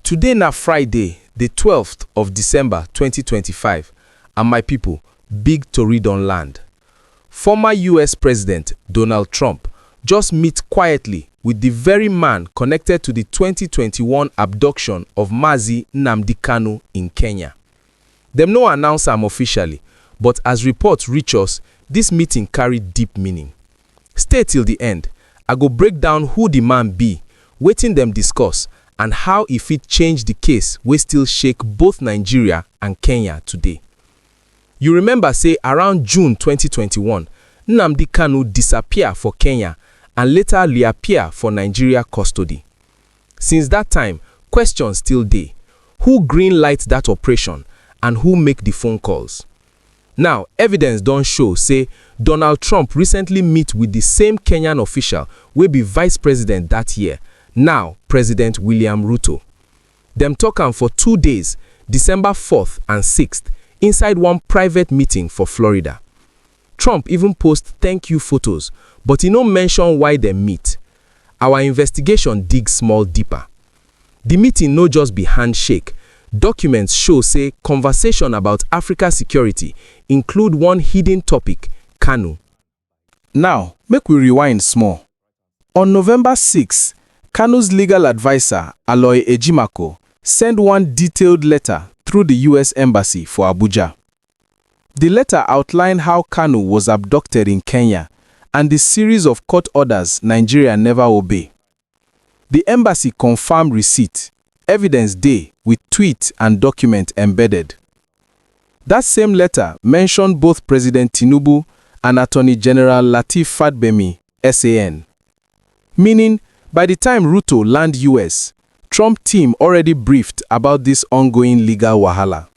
Today na Friday, the 12th of December 2025, and my people, big tori don land. Former US President Donald Trump just meet quietly with the very man connected to the 2021 abduction of Mazi Nnamdi Kanu in Kenya. Dem no announce am officially, but as reports reach us, this meeting carry deep meaning. Stay till the end. I go break down who the man be, wetin dem discuss, and how e fit change the case wey still shake both Nigeria and Kenya today. You remember say around June 2021, Nnamdi Kanu disappear for Kenya and later reappear for Nigeria custody. Since that time, questions still dey. Who green light that operation and who make the phone calls? Now, evidence don show say Donald Trump recently meet with the same Kenyan official wey be vice president that year, now President William Ruto. Dem talk am for 2 days, December 4th and 6th, inside one private meeting for Florida. Trump even post thank you photos, but he no mention why dem meet. Our investigation dig small deeper. The meeting no just be handshake. Documents show say conversation about Africa security include one hidden topic, Cano. Now, make we rewind small. On November 6, Kanu's legal advisor, Aloy Ejimako, sent one detailed letter through the US Embassy for Abuja. The letter outlined how Kanu was abducted in Kenya and the series of court orders Nigeria never obey. The embassy confirmed receipt, evidence dey with tweet and document embedded. That same letter mentioned both President Tinubu and Attorney General Lateef Fagbemi, SAN. Meaning, by the time Ruto land US, Trump team already briefed about this ongoing legal wahala.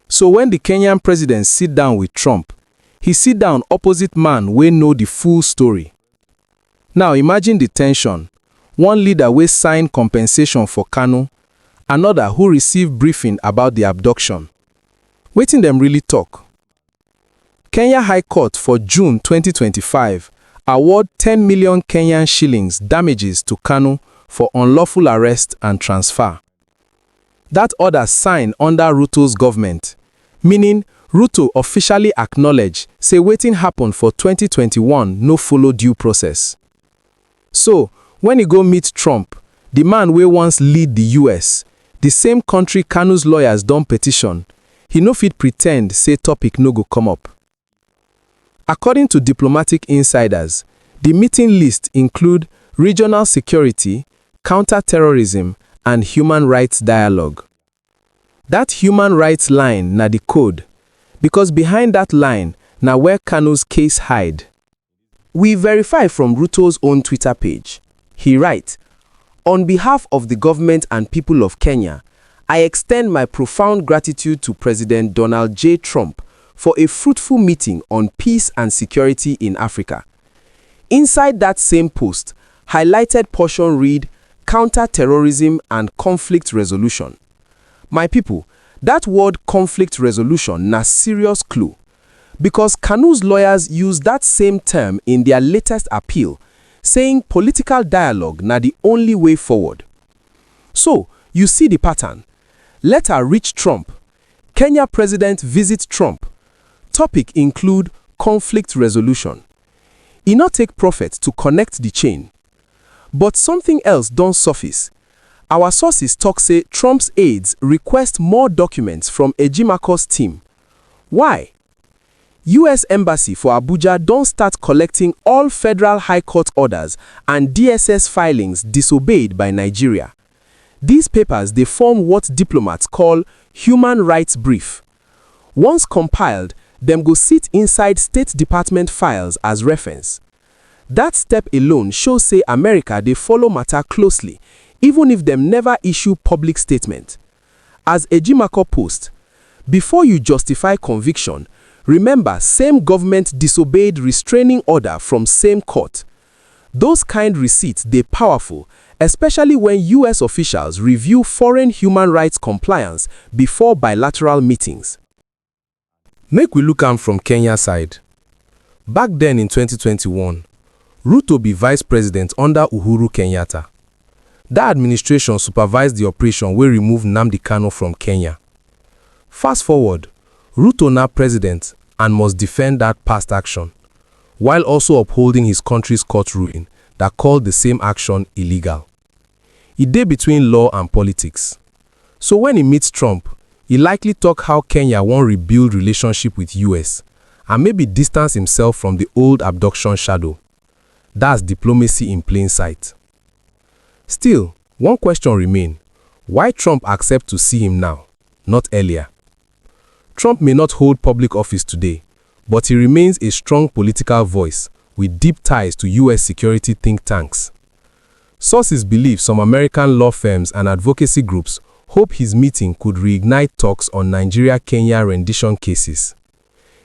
So when the Kenyan president sit down with Trump, he sit down opposite man wey know the full story. Now imagine the tension. One leader wey sign compensation for Kanu, another who received briefing about the abduction. Wetin dem really talk? Kenya High Court for June 2025 award 10 million Kenyan shillings damages to Kanu for unlawful arrest and transfer. That order signed under Ruto's government, meaning Ruto officially acknowledge say wetin happen for 2021 no follow due process. So, when he go meet Trump, the man wey once lead the US, the same country Kanu's lawyers don petition, he no fit pretend say topic no go come up. According to diplomatic insiders, the meeting list include regional security, counter-terrorism, and human rights dialogue. That human rights line na the code, because behind that line na where Kanu's case hide. We verify from Ruto's own Twitter page. He write, "On behalf of the government and people of Kenya, I extend my profound gratitude to President Donald J. Trump for a fruitful meeting on peace and security in Africa." Inside that same post, highlighted portion read, "Counter-terrorism and conflict resolution." My people, that word conflict resolution na serious clue, because Kanu's lawyers use that same term in their latest appeal, saying political dialogue na the only way forward. So, you see the pattern. Letter reach Trump. Kenya president visit Trump. Topic include conflict resolution. E no take prophet to connect the chain. But something else don surface. Our sources talk say Trump's aides request more documents from Ejimako's team. Why? US Embassy for Abuja don start collecting all federal high court orders and DSS filings disobeyed by Nigeria. These papers dey form what diplomats call human rights brief. Once compiled, dem go sit inside State Department files as reference. That step alone shows say America dey follow matter closely, even if dem never issue public statement. As Ejimako post, before you justify conviction, remember same government disobeyed restraining order from same court. Those kind receipts dey powerful, especially when US officials review foreign human rights compliance before bilateral meetings. Make we look am from Kenya side. Back then in 2021, Ruto be vice president under Uhuru Kenyatta. That administration supervised the operation wey remove Nnamdi Kanu from Kenya. Fast forward, Ruto now president and must defend that past action, while also upholding his country's court ruling that called the same action illegal. He dey between law and politics. So when he meets Trump, he likely talk how Kenya wan rebuild relationship with US and maybe distance himself from the old abduction shadow. That's diplomacy in plain sight. Still, one question remain. Why Trump accept to see him now, not earlier? Trump may not hold public office today, but he remains a strong political voice with deep ties to US security think tanks. Sources believe some American law firms and advocacy groups hope his meeting could reignite talks on Nigeria-Kenya rendition cases.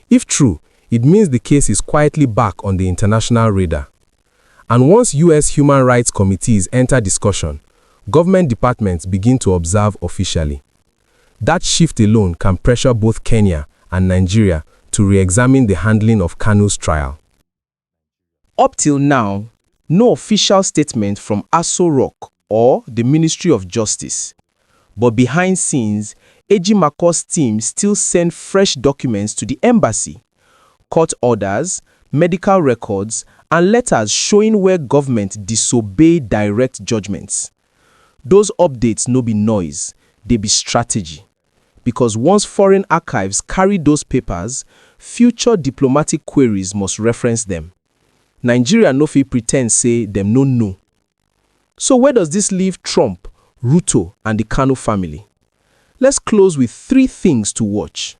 If true, it means the case is quietly back on the international radar. And once US human rights committees enter discussion, government departments begin to observe officially. That shift alone can pressure both Kenya and Nigeria to re-examine the handling of Kanu's trial. Up till now, no official statement from Aso Rock or the Ministry of Justice. But behind scenes, Ejimakor's team still send fresh documents to the embassy, court orders, medical records, and letters showing where government disobey direct judgments. Those updates no be noise, they be strategy. Because once foreign archives carry those papers, future diplomatic queries must reference them. Nigeria no fit pretend say them no know. So where does this leave Trump, Ruto, and the Kanu family? Let's close with 3 things to watch.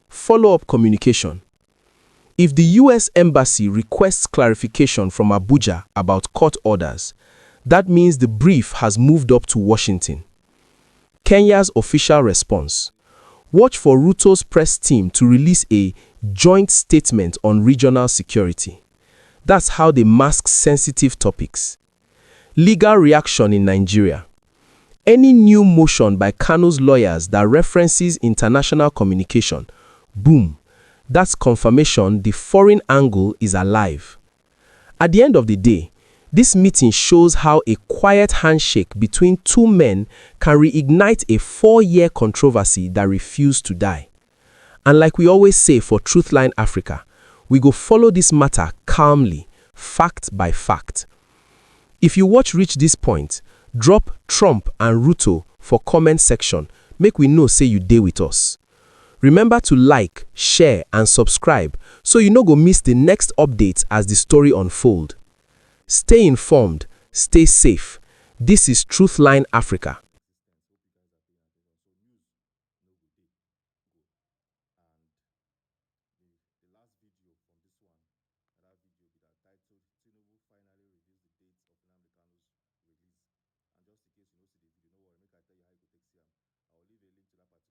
Follow-up communication. If the US Embassy requests clarification from Abuja about court orders, that means the brief has moved up to Washington. Kenya's official response. Watch for Ruto's press team to release a joint statement on regional security. That's how they mask sensitive topics. Legal reaction in Nigeria. Any new motion by Kanu's lawyers that references international communication, boom, that's confirmation the foreign angle is alive. At the end of the day, this meeting shows how a quiet handshake between 2 men can reignite a 4-year controversy that refused to die. And like we always say for Truthline Africa, we go follow this matter calmly, fact by fact. If you watch reach this point, drop Trump and Ruto for comment section, make we know say you dey with us. Remember to like, share, and subscribe so you no go miss the next updates as the story unfold. Stay informed, stay safe. This is Truthline Africa.